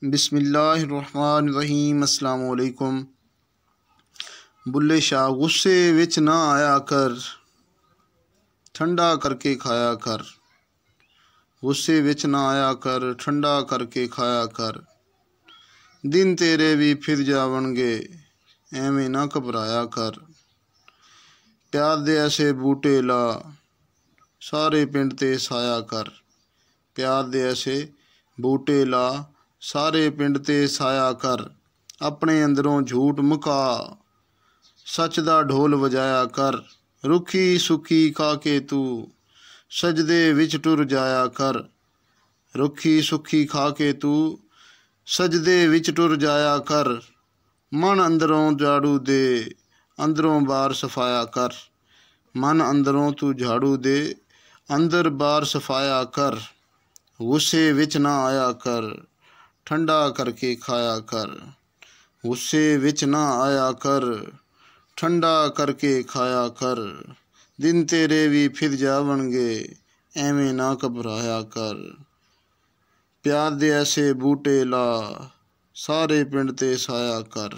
बिस्मिल्लाहिर्रहमानिर्रहीम। अस्सलाम वालेकुम। बुल्ले शाह, गुस्से विच ना आया कर, ठंडा करके खाया कर। गुस्से विच ना आया कर, ठंडा करके खाया कर। दिन तेरे भी फिर जावणगे, एवें ना घबराया कर। प्यार दे ऐसे बूटे ला, सारे पिंड ते साया कर। प्यार दे ऐसे बूटे ला, सारे पिंड ते साया कर। अपने अंदरों झूठ मुका, सच दा ढोल वजाया कर। रुखी सुखी खा के तू, सजदे विच टुर जाया कर। रुखी सुखी खा के तू, सजदे विच टुर जाया कर। मन अंदरों झाड़ू दे, अंदरों बाहर सफाया कर। मन अंदरों तू झाड़ू दे, अंदर बाहर सफाया कर। गुस्से विच ना आया कर, ठंडा करके खाया कर। गुस्से विच ना आया कर, ठंडा करके खाया कर। दिन तेरे भी फिर जावणगे, एवें ना घबराया कर। प्यार दे ऐसे बूटे ला, सारे पिंड ते साया कर।